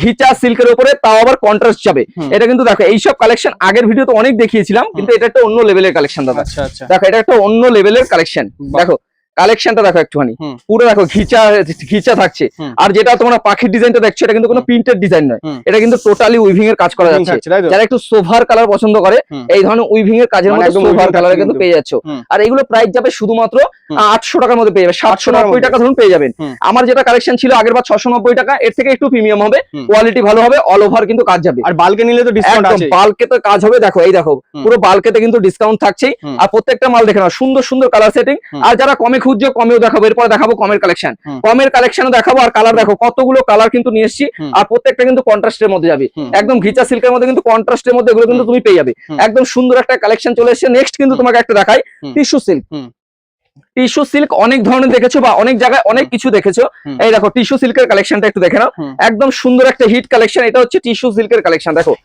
ঘিচা সিল্কের উপরে, তাও আবার কন্ট্রাস্ট যাবে। এটা কিন্তু দেখো এইসব কালেকশন আগের ভিডিওতে অনেক দেখিয়েছিলাম, কিন্তু এটা একটা অন্য লেভেলের কালেকশন দাদা। দেখো এটা একটা অন্য লেভেলের কালেকশন। দেখো কালেকশনটা দেখো একটুখানি, পুরো দেখো ঘিচা ঘিচা থাকছে। আর যেটা তোমরা পাখির ডিজাইনটা দেখছো, এটা কিন্তু কোনো প্রিন্টেড ডিজাইন নয়, এটা কিন্তু টোটালি উইভিং এর কাজ করা যাচ্ছে। যারা একটু সোভার কালার পছন্দ করে, এই ধরনের উইভিং এর কাজের মধ্যে সোভার কালার কিন্তু পেয়ে যাচ্ছ। আর এগুলো প্রাইস যাবে শুধুমাত্র 800 টাকার মধ্যে পেয়ে যাবে, 790 টাকা ধরুন পেয়ে যাবেন। আমার যেটা কালেকশন ছিল আগের বার 690 টাকা, এর থেকে একটু প্রিমিয়াম হবে, কোয়ালিটি ভালো হবে, অল ওভার কিন্তু কাজ যাবে। আর বাল্কে নিলে তো ডিসকাউন্ট আছে, বাল্কে তো কাজ হবে। দেখো এই দেখো পুরো বাল্কেতে কিন্তু ডিসকাউন্ট থাকছেই। আর প্রত্যেকটা মাল দেখে নাও, সুন্দর সুন্দর কালার সেটিং। আর যারা কমে খুঁজছো কমেও দেখাবো, এরপরে দেখাবো কমের কালেকশন, কমের কালেকশন দেখাবো। আর কালার দেখো কতগুলো কালার কিন্তু নিয়ে এসেছি, আর প্রত্যেকটা কিন্তু কন্ট্রাস্টের মধ্যে যাবে, একদম ঘিচা সিল্কের মধ্যে কিন্তু কন্ট্রাস্টের মধ্যে এগুলো কিন্তু তুমি পেয়ে যাবে। একদম সুন্দর একটা কালেকশন চলে এসেছে। নেক্সট কিন্তু তোমাকে একটা দেখাই, টিস্যু সিল্ক। টিস্যু সিল্ক অনেক ধরনের দেখেছো বা অনেক জায়গায় অনেক কিছু দেখেছো। এই দেখো টিস্যু সিল্কের কালেকশনটা একটু দেখে নাও, একদম সুন্দর একটা হিট কালেকশন। এটা হচ্ছে টিস্যু সিল্কের কালেকশন। দেখো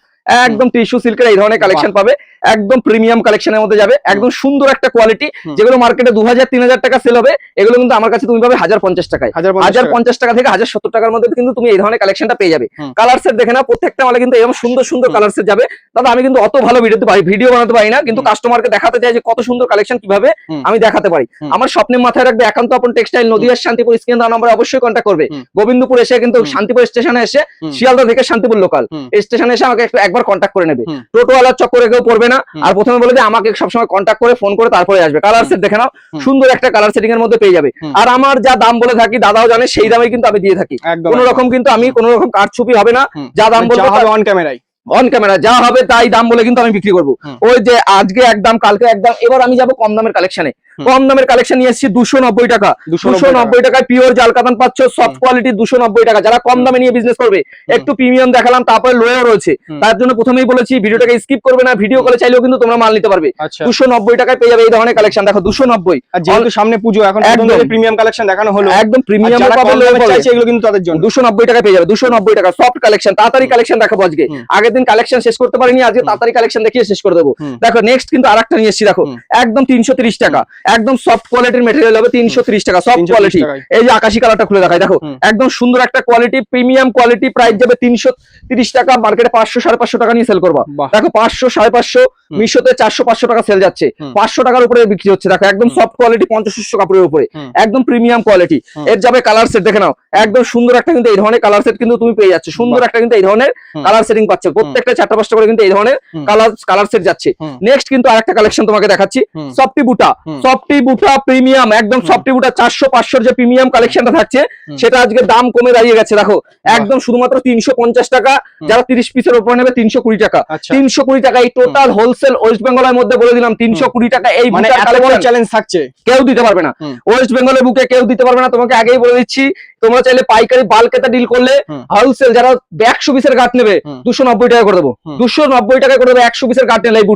একদম টিস্যু সিল্কের এই ধরনের কালেকশন পাবে, একদম প্রিমিয়াম কালেকশনের মধ্যে যাবে, একদম সুন্দর একটা কোয়ালিটি। যেগুলো মার্কেটে 2000-3000 টাকা সেল হবে, এগুলো কিন্তু আমার কাছে তুমি পাবে 1050 টাকায়। 1050 টাকা থেকে 1070 টাকার মধ্যে কিন্তু তুমি এই ধরনের কালেকশনটা পেয়ে যাবে। কালার সেট দেখে না, প্রত্যেকটা মালে কিন্তু এরকম সুন্দর সুন্দর কালার সেট যাবে। দাদা আমি কিন্তু অত ভালো ভিডিও বানাতে পারি না, কিন্তু কাস্টমারকে দেখাতে চাই যে কত সুন্দর কালেকশন কিভাবে আমি দেখাতে পারি। আমার স্বপ্নের মাথায় রাখবে একান্ত আপন টেক্সটাইল, নদীয়ার শান্তিপুর, স্ক্রিন দেওয়া নম্বরে অবশ্যই কন্ট্যাক্ট করবে। গোবিন্দপুর এসে কিন্তু শান্তিপুর স্টেশনে এসে, শিয়ালদা থেকে শান্তিপুর লোকাল স্টেশনে এসে আমাকে একবার কন্ট্যাক্ট করে নেবে। টোটোওয়ালার চক্করে কেউ পড়বে না। আর প্রথমে বলে যে আমাকে সবসময় কন্ট্যাক্ট করে ফোন করে তারপরে আসবে। কালার সেট দেখে নাও, সুন্দর একটা কালার সেটিং এর মধ্যে পেয়ে যাবে। আর আমার যা দাম বলে থাকি, দাদাও জানে, সেই দামে কিন্তু আমি দিয়ে থাকি। কোনো রকম কিন্তু আমি কোনো রকম কারচুপি হবে না, যা দাম বলবো অন ক্যামেরায়, অন ক্যামেরা যা হবে তাই দাম বলে কিন্তু আমি বিক্রি করবো। ওই যে আজকে একদম কালকে একদম। এবার আমি যাবো কম দামের কালেকশনে। কম দামের কালেকশন নিয়ে এসেছি 290 টাকা। 290 টাকায় পিওর জাল কাতান পাচ্ছ, সফট কোয়ালিটি 290 টাকা। যারা কম দামে নিয়ে বিজনেস করবে, একটু প্রিমিয়াম দেখালাম, তারপরে লোয়ার রয়েছে, তার জন্য প্রথমেই বলেছি ভিডিওটাকে স্কিপ করবে না, ভিডিও কলে চাইলেও কিন্তু তোমরা মাল নিতে পারবে। 290 টাকায় পেয়ে যাবে এই ধরনের কালেকশন। দেখো 290, আর যেহেতু সামনে পুজো, এখন একদম প্রিমিয়াম কালেকশন দেখানো হলো, একদম প্রিমিয়াম পাবে, এগুলো কিন্তু তাদের জন্য 290 টাকায় পেয়ে যাবে। 290 টাকা সফট কালেকশন, তাড়াতাড়ি কালেকশন দেখাবো আজকে। আগের দিন কালেকশন শেষ করতে পারিনি, আজকে তাড়াতাড়ি কালেকশন দেখিয়ে শেষ করে দেবো। দেখো নেক্সট কিন্তু আরেকটা নিয়ে এসেছি। দেখো একদম 330 টাকা, একদম সফট কোয়ালিটির মেটেরিয়াল হবে, 330 টাকা সফট কোয়ালিটি। এই যে আকাশি কালারটা খুলে দেখাই, দেখো একদম সুন্দর একটা কোয়ালিটি, প্রিমিয়াম কোয়ালিটি। প্রাইস যাবে 330 টাকা, মার্কেটে 500-550 টাকা নিয়ে সেল করবা। দেখো 500-550, মিশোতে 400-500 টাকা সেল যাচ্ছে, 500 টাকার উপরে বিক্রি হচ্ছে। দেখো একদম সফট কোয়ালিটি, 50-100 কাপড়ের উপরে, একদম প্রিমিয়াম কোয়ালিটি। এর যাবে কালার সেট দেখে নাও, একদম সুন্দর একটা কিন্তু এই ধরনের কালার সেট কিন্তু তুমি পেয়ে যাচ্ছ। সুন্দর একটা কিন্তু এই ধরনের কালার সেটিং পাচ্ছ, প্রত্যেকটা 4-5টা করে কিন্তু এই ধরনের কালার সেট যাচ্ছে। নেক্সট কিন্তু আরেকটা কালেকশন তোমাকে দেখাচ্ছি, সফটি বুটা। সফটি বুটা প্রিমিয়াম, একদম সফটি বুটা 400-500 যে প্রিমিয়াম কালেকশনটা থাকছে, সেটা আজকে দাম কমে দাঁড়িয়ে গেছে। দেখো একদম শুধুমাত্র 350 টাকা। যারা 30 পিসের উপর নেবে 320 টাকা। 320 টাকা এই টোটাল হোলসেল ওয়েস্ট বেঙ্গলের মধ্যে বলে দিলাম 320 টাকা। এই মানে এত বড় চ্যালেঞ্জ থাকছে, কেউ দিতে পারবে না, ওয়েস্ট বেঙ্গলের বুকে কেউ দিতে পারবে না। তোমাকে আগেই বলে দিচ্ছি, তোমরা চাইলে পাইকারি বাল্কেতে ডিল করলে, হোলসেল যারা 100 পিসের গাঁট নেবে 290 টাকা করে দেবো। 290 টাকা করে দেবো 100 পিসের গাঁট নিলে। এই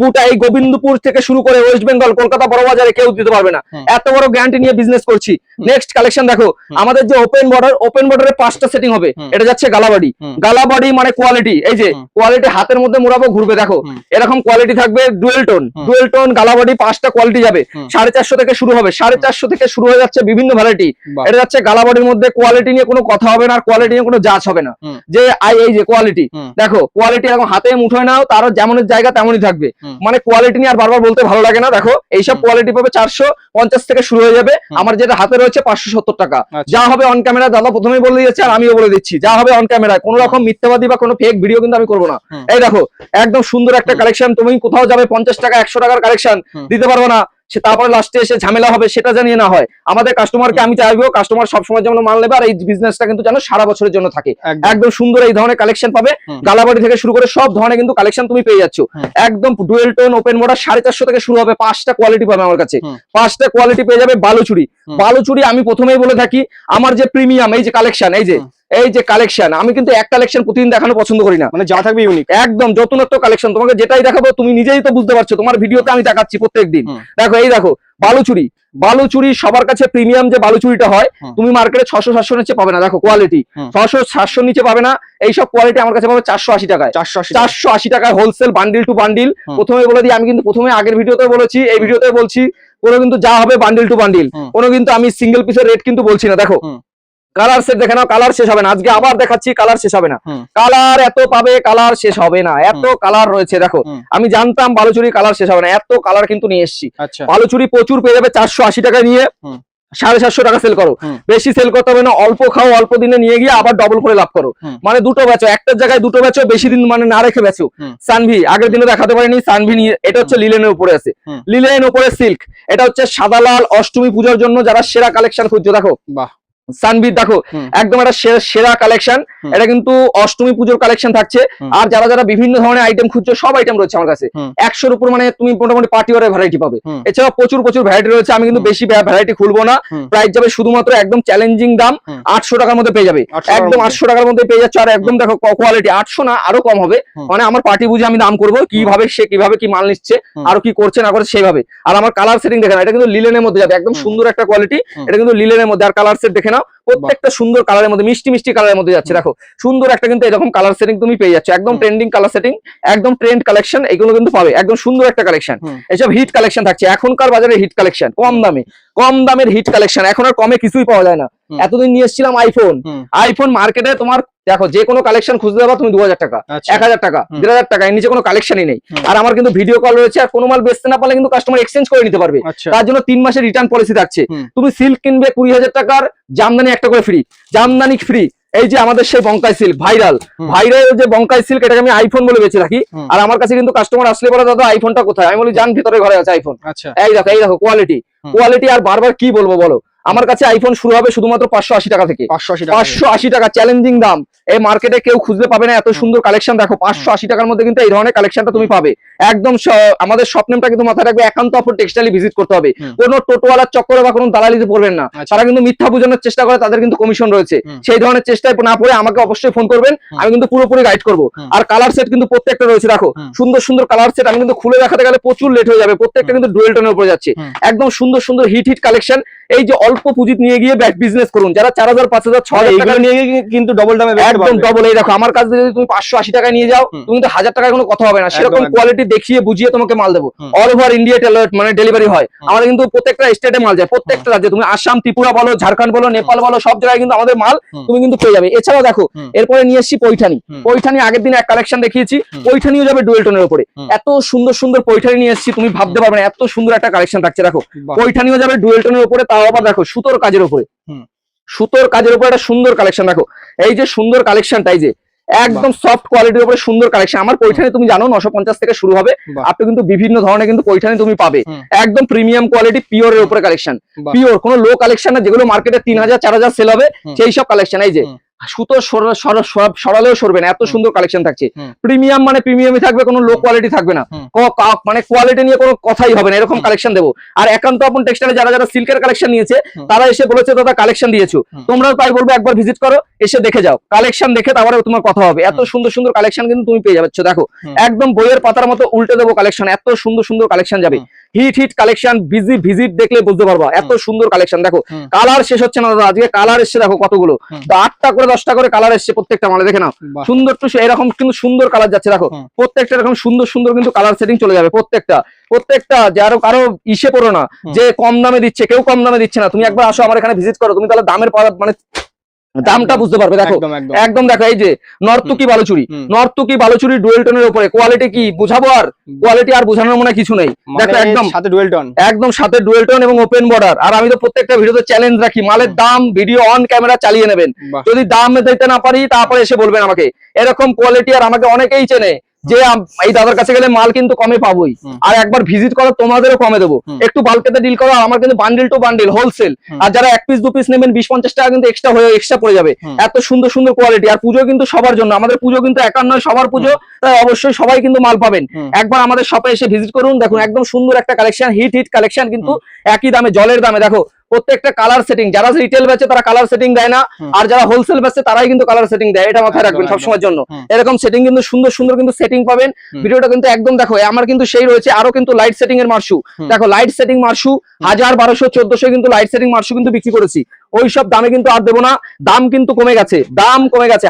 বুটা এই গোবিন্দপুর থেকে শুরু করে ওয়েস্ট বেঙ্গল, কলকাতা, বড় বাজারে কেউ দিতে পারবে না। এত বড় গ্যারান্টি নিয়ে বিজনেস করছি। নেক্সট কালেকশন দেখো, আমাদের যে ওপেন বর্ডারে 5টা সেটিং হবে। এটা যাচ্ছে গালাবাড়ি। গালাবাড়ি মানে কোয়ালিটি, এই যে কোয়ালিটি হাতের মধ্যে মোড়াবো ঘুরবে। দেখো এরকম কোয়ালিটি থাকবে, ডুয়েল টোন গালাবাড়ি, 5টা কোয়ালিটি যাবে। 450 থেকে শুরু হবে, 450 থেকে শুরু হয়ে যাচ্ছে বিভিন্ন ভ্যারাইটি। এটা যাচ্ছে গালাবাড়ির মধ্যে। কোয়ালিটি নিয়ে কোনো কথা হবে না, আর কোয়ালিটি নিয়ে কোনো জাজ হবে না। যে এই যে কোয়ালিটি, দেখো কোয়ালিটি এরকম হাতে মুঠোয় নাও, তারও যেমনের জায়গা তেমনই থাকবে। মানে কোয়ালিটি নিয়ে আর বারবার বলতে ভালো লাগে না। দেখো এইসব কোয়ালিটি পাবে 450 থেকে শুরু হয়ে যাবে। আমার যেটা হাতে রয়েছে 570 টাকা। যা হবে অন ক্যামেরা, দাদা প্রথমেই বলে দিয়েছে, আর আমিও বলে দিচ্ছি, যা হবে অন ক্যামেরায়। কোনো রকম মিথ্যাবাদী বা কোনো ফেক ভিডিও কিন্তু আমি করবো না। এই দেখো একদম সুন্দর একটা কালেকশন। তুমি কোথাও যাবে 50 টাকা 100 টাকার কালেকশন দিতে পারবো না, সে তারপরে লাস্টে এসে ঝামেলা হবে, সেটা জানিয়ে না হয়। আমাদের কাস্টমারকে আমি চাইবো কাস্টমার সবসময় যেন মাল নেবে, আর এই বিজনেসটা কিন্তু যেন সারা বছরের জন্য থাকে। একদম সুন্দর এই ধরনের কালেকশন পাবে, গালাবাড়ি থেকে শুরু করে সব ধরনের কিন্তু কালেকশন তুমি পেয়ে যাচ্ছ। একদম ডুয়েল টোন ওপেন বর্ডার 450 থেকে শুরু হবে। 5টা কোয়ালিটি পাবে আমার কাছে, 5টা কোয়ালিটি পেয়ে যাবে। বালুচুরি আমি প্রথমেই বলে থাকি, আমার যে প্রিমিয়াম এই যে কালেকশন, এই যে কালেকশন, আমি কিন্তু এক কালেকশন প্রতিদিন দেখানো পছন্দ করি না। মানে যা থাকবে ইউনিক, একদম যত্নত্ব কালেকশন। তোমাকে যেটাই দেখাবো তুমি নিজেই তো বুঝতে পারছো, তোমার ভিডিওতে আমি দেখাচ্ছি প্রত্যেকদিন। দেখো এই দেখো বালুচুরি সবার কাছে প্রিমিয়াম যে বালুচুরিটা হয়, তুমি মার্কেটে 600-700 নিচে পাবে না। দেখো কোয়ালিটি 600-700 নিচে পাবে না। এইসব কোয়ালিটি আমার কাছে পাবে 480 টাকায়। 480 টাকায় হোলসেল বান্ডিল টু বান্ডিল। প্রথমে বলে দিই, আমি কিন্তু প্রথমে আগের ভিডিওতে বলেছি, এই ভিডিওতে বলছি, কোনো কিন্তু যা হবে বান্ডিল টু বান্ডিল, কোনো কিন্তু আমি সিঙ্গেল পিসের রেট কিন্তু বলছি না। দেখো কালার সেট দেখে নাও, কালার শেষ হবে না, আজকে আবার দেখাচ্ছি কালার শেষ হবে না, কালার এত পাবে, কালার শেষ হবে না, এত কালার রয়েছে দেখো। আমি জানতাম বালুচুরি কালার শেষ হবে না, এত কালার কিন্তু নিয়ে এসেছি। বালুচুরি প্রচুর পেয়ে যাবে 480 টাকায়, নিয়ে 750 টাকা সেল করো, বেশি সেল করতে হবে না, অল্প খাও, অল্প দিনে নিয়ে গিয়ে আবার ডবল করে লাভ করো। মানে দুটো বেচো, একটার জায়গায় দুটো বেচো, বেশি দিন মানে না রেখে বেচো। সানভি আগের দিনে দেখাতে পারিনি, সানভি নিয়ে, এটা হচ্ছে লিলেনের উপরে আছে, লিলেন উপরে সিল্ক, এটা হচ্ছে সাদা লাল, অষ্টমী পূজার জন্য যারা সেরা কালেকশন খুঁজছো, দেখো বাহ সানবির দেখো একদম একটা সেরা কালেকশন, এটা কিন্তু অষ্টমী পুজোর কালেকশন থাকছে। আর যারা যারা বিভিন্ন ধরনের আইটেম খুঁজছো, সব আইটেম রয়েছে আমার কাছে 100-র উপর, মানে তুমি মোটামুটি পার্টি ওয়ারের ভ্যারাইটি পাবে। এছাড়া প্রচুর ভ্যারাইটি রয়েছে, আমি কিন্তু বেশি ভ্যারাইটি খুলবো না। প্রাইস যাবে শুধুমাত্র একদম চ্যালেঞ্জিং দাম 800 টাকার মধ্যে পেয়ে যাবে, একদম 800 টাকার মধ্যে পেয়ে যাচ্ছে। আর একদম দেখো কোয়ালিটি 800 না, আরো কম হবে, মানে আমার পার্টি বুঝে আমি দাম করবো, কিভাবে সে কিভাবে কি মাল নিচ্ছে আর কি করছে না করছে সেইভাবে। আর আমার কালার সেটিং দেখেন, এটা কিন্তু লিলেনের মধ্যে যাবে, একদম সুন্দর একটা কোয়ালিটি, এটা কিন্তু লিলেনের মধ্যে। আর কালার সেট দেখে নাও, প্রত্যেকটা সুন্দর কালারের মধ্যে, মিষ্টি মিষ্টি কালারের মধ্যে যাচ্ছে, দেখো সুন্দর একটা কিন্তু এরকম কালার সেটিং তুমি পেয়ে যাচ্ছ, একদম ট্রেন্ডিং কালার সেটিং, একদম ট্রেন্ড কালেকশন, এগুলো কিন্তু পাবে, একদম সুন্দর একটা কালেকশন। এসব হিট কালেকশন থাকছে, এখনকার বাজারে হিট কালেকশন, কম দামের হিট কালেকশন, এখন আর কমে কিছুই পাওয়া যায় না। এতদিন নিয়ে এসেছিলাম আইফোন মার্কেটে তোমার দেখো যে কোনো কালেকশন খুঁজতে যাবা তুমি 2000 টাকা, 1000 টাকা, 1500 টাকা, এর নিচে কোনো কালেকশনই নেই। আর আমার কিন্তু ভিডিও কল রয়েছে, আর কোনো মাল বেচতে না পারলে কিন্তু কাস্টমার এক্সচেঞ্জ করে নিতে পারবে, তার জন্য 3 মাসের রিটার্ন পলিসি থাকছে। তুমি সিল্ক কিনবে 20,000 টাকার, জামদানি একটা করে ফ্রি, জামদানি ফ্রি। এই যে আমাদের সেই বঙ্কাই সিল্ক ভাইরাল যে বঙ্কাই সিল্ক, এটাকে আমি আইফোন বলে বেঁচে রাখি। আর আমার কাছে কিন্তু কাস্টমার আসলে বলে দাদা আইফোনটা কোথায়, আমি বলি জান ভিতরে ঘরে আছে আইফোন। এই দেখো কোয়ালিটি, আর বারবার কি বলবো বলো, আমার কাছে আইফোন শুরু হবে শুধুমাত্র 580 টাকা থেকে, 580 টাকা চ্যালেঞ্জিং দাম। এই মার্কেটে কেউ খুঁজতে পাবে না এত সুন্দর কালেকশন। দেখো 580 টাকার মধ্যে কিন্তু এই ধরনের কালেকশনটা তুমি পাবে একদম। আমাদের স্বপ্নটা কিন্তু মাথায় রাখবে, একান্ত অফার টেক্সটাইলে ভিজিট করতে হবে, কোনো টোটোওয়ালার চক্করে বা কোনো দালালিতে পড়বেন না। তারা কিন্তু মিথ্যা বোঝানোর চেষ্টা করে, তাদের কিন্তু কমিশন রয়েছে, সেই ধরনের চেষ্টায় না পড়ে আমাকে অবশ্যই ফোন করবেন, আমি কিন্তু পুরোপুরি গাইড করবো। আর কালার সেট কিন্তু প্রত্যেকটা রয়েছে, দেখো সুন্দর সুন্দর কালার সেট, আমি কিন্তু খুলে দেখাতে গেলে প্রচুর লেট হয়ে যাবে, প্রত্যেকটা কিন্তু ডুয়েল টোনের উপরে যাচ্ছে, একদম সুন্দর সুন্দর হিট কালেকশন। এই যে অল্প পুঁজি নিয়ে গিয়ে বিজনেস করুন, যারা 4000, 5000, 6000 টাকা নিয়ে গিয়ে কিন্তু ডবল দামে, একদম ডবল। এই দেখো আমার কাছে যদি তুমি 580 টাকায় নিয়ে যাও, তুমি কিন্তু 1000 টাকায় কোনো কথা হবে না, সেরকম কোয়ালিটি দেখিয়ে বুঝিয়ে তোমাকে মাল দেবো। অল ওভার ইন্ডিয়া মানে ডেলিভারি হয় আমাদের, কিন্তু প্রত্যেকটা স্টেটে মাল যায়, প্রত্যেকটা রাজ্যে, তুমি আসাম, ত্রিপুরা বলো, ঝাড়খণ্ড বলো, নেপাল বলো, সব জায়গায় কিন্তু আমাদের মাল তুমি কিন্তু পেয়ে যাবে। এছাড়াও দেখো এরপরে নিয়ে এসেছি পৈঠানি, আগের দিন এক কালেকশন দেখিয়েছি, পৈঠানিও যাবে ডুয়েল টোনের উপরে, এত সুন্দর সুন্দর পৈঠানি নিয়ে এসেছি, তুমি ভাবতে পারবে না এত সুন্দর একটা কালেকশন থাকছে। দেখো পৈঠানিও যাবে ডুয়েল টোনের উপরে, তাও আবার দেখো সুতোর কাজের উপরে, সুতোর কাজের উপরে একটা সুন্দর কালেকশন। দেখো এই যে সুন্দর কালেকশনটাই যে একদম সফট কোয়ালিটির উপরে সুন্দর কালেকশন। আমার পৈঠানি তুমি জানো 950 থেকে শুরু হবে, আপনি কিন্তু বিভিন্ন ধরনের কিন্তু পৈঠানি তুমি পাবে, একদম প্রিমিয়াম কোয়ালিটি, পিওরের উপরে কালেকশন, পিওর, কোনো লো কালেকশন না, যেগুলো মার্কেটে 3000, 4000 সেল হবে, সেই সব কালেকশন। এই যে সুতো সরালেও সরবে না, এত সুন্দর কালেকশন থাকছে। প্রিমিয়াম মানে প্রিমিয়ামই থাকবে, কোনো লো কোয়ালিটি থাকবে না, মানে কোয়ালিটি নিয়ে কোনো কথাই হবে না, এরকম কালেকশন দেবো। আর একান্ত আপন টেক্সটাইলে যারা যারা সিল্কের কালেকশন নিয়েছে, তারা এসে বলেছে দাদা কালেকশন দিয়েছো, তোমরা তাই বলবো একবার ভিজিট করো, এসে দেখে যাও, কালেকশন দেখে তারপরে তোমার কথা হবে। এত সুন্দর সুন্দর কালেকশন কিন্তু তুমি পেয়ে যাচ্ছ, দেখো একদম বইয়ের পাতার মতো উল্টে দেবো কালেকশন, এত সুন্দর সুন্দর কালেকশন যাবে। হিট কালেকশন, ভিজিট দেখলে বুঝতে পারবা এত সুন্দর কালেকশন। দেখো কালার শেষ হচ্ছে না দাদা, আজকে কালার এসছে দেখো কতগুলো, 8টা করে 10টা করে কালার এসছে প্রত্যেকটা মালে, দেখে নাও সুন্দর টু এরকম কিন্তু সুন্দর কালার যাচ্ছে। দেখো প্রত্যেকটা এরকম সুন্দর সুন্দর কিন্তু কালার সেটিং চলে যাবে, প্রত্যেকটা যে আরো কারো ইসে পড়ো না যে কম দামে দিচ্ছে, কেউ কম দামে দিচ্ছে না। তুমি একবার আসো আমার এখানে ভিজিট করো, তুমি তাহলে দামের মানে দামটা বুঝতে পারবে। দেখো একদম দেখো এই যে নর্তুকি বালুচুরি ডুয়েল টোনের উপরে, কোয়ালিটি কি বুঝাবো, আর কোয়ালিটি আর বোঝানোর মনে কিছু নেই। দেখো একদম সাথে ডুয়েল টোন এবং ওপেন বর্ডার। আর আমি তো প্রত্যেকটা ভিডিওতে চ্যালেঞ্জ রাখি, মালের দাম ভিডিও অন ক্যামেরা চালিয়ে নেবেন, যদি দাম দিতে না পারি তারপরে এসে বলবেন আমাকে, এরকম কোয়ালিটি। আর আমাকে অনেকেই চেনে যে এই দাদার কাছে গেলে মাল কিন্তু কমে পাবোই, আর একবার ভিজিট করো তোমাদেরও কমে দেবো, একটু বাল্কেতে ডিল করো। আমার কিন্তু বান্ডিল টু বান্ডিল হোলসেল, আর যারা 1 পিস 2 পিস নেবেন 20-50 টাকা কিন্তু এক্সট্রা পড়ে যাবে। এত সুন্দর সুন্দর কোয়ালিটি, আর পুজো কিন্তু সবার জন্য, আমাদের পুজো কিন্তু একার নয়, সবার পুজো, তাই অবশ্যই সবাই কিন্তু মাল পাবেন। একবার আমাদের শপে এসে ভিজিট করুন, দেখুন একদম সুন্দর একটা কালেকশন, হিট কালেকশন, কিন্তু একই দামে, জলের দামে। দেখো প্রত্যেকটা কালার সেটিং, যারা রিটেল বেচে তারা কালার সেটিং দেয় না, আর যারা হোলসেল বেচে তারাই কিন্তু কালার সেটিং দেয়, এটা মাথায় রাখবেন সবসময়ের জন্য। এরকম সেটিং কিন্তু সুন্দর সুন্দর কিন্তু সেটিং পাবেন। ভিডিওটা কিন্তু একদম দেখো, আমার কিন্তু সেই রয়েছে আরো কিন্তু লাইট সেটিং এর মার্শু, দেখো লাইট সেটিং মার্শু 1000, 1200, 1400 কিন্তু লাইট সেটিং মার্শু কিন্তু বিক্রি করেছি, ওই সব দামে কিন্তু আর দেবো না, দাম কিন্তু কমে গেছে,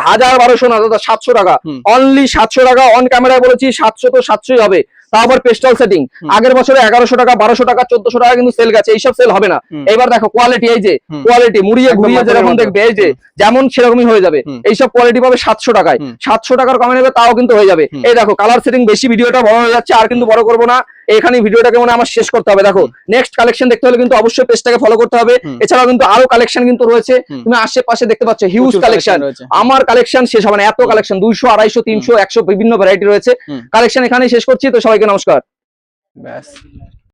1000, 1200 না দাদা, 700 টাকা, অনলি 700 টাকা। অন ক্যামেরায় বলেছি 700 তো 700ই হবে, তাও আবার পেস্টাল সেটিং। আগের বছরে 1100 টাকা 1200 টাকা 1400 টাকা কিন্তু সেল গেছে, এইসব সেল হবে না। এবার দেখো কোয়ালিটি, এই যে কোয়ালিটি মুড়িয়ে ঘুরিয়ে যেরকম দেখবে, এই যে যেমন সেরকমই হয়ে যাবে। এইসব কোয়ালিটি পাবে 700 টাকায়, 700 টাকার কমে নেবে তাও কিন্তু হয়ে যাবে। এই দেখো কালার সেটিং, বেশি ভিডিওটা বড় হয়ে যাচ্ছে, আর কিন্তু বড় করবো না, এখানে ভিডিওটাকে মনে আমার শেষ করতে হবে। দেখো নেক্সট কালেকশন দেখতে হলে কিন্তু অবশ্যই পেজটাকে ফলো করতে হবে। এছাড়াও কিন্তু আরো কালেকশন কিন্তু রয়েছে, তুমি আশেপাশে দেখতে পাচ্ছ হিউজ কালেকশন। আমার কালেকশন শেষ হবে না, এত কালেকশন 200 250 300 100 বিভিন্ন ভ্যারাইটি রয়েছে। কালেকশন এখানেই শেষ করছি, তো সবাইকে নমস্কার। ব্যাস।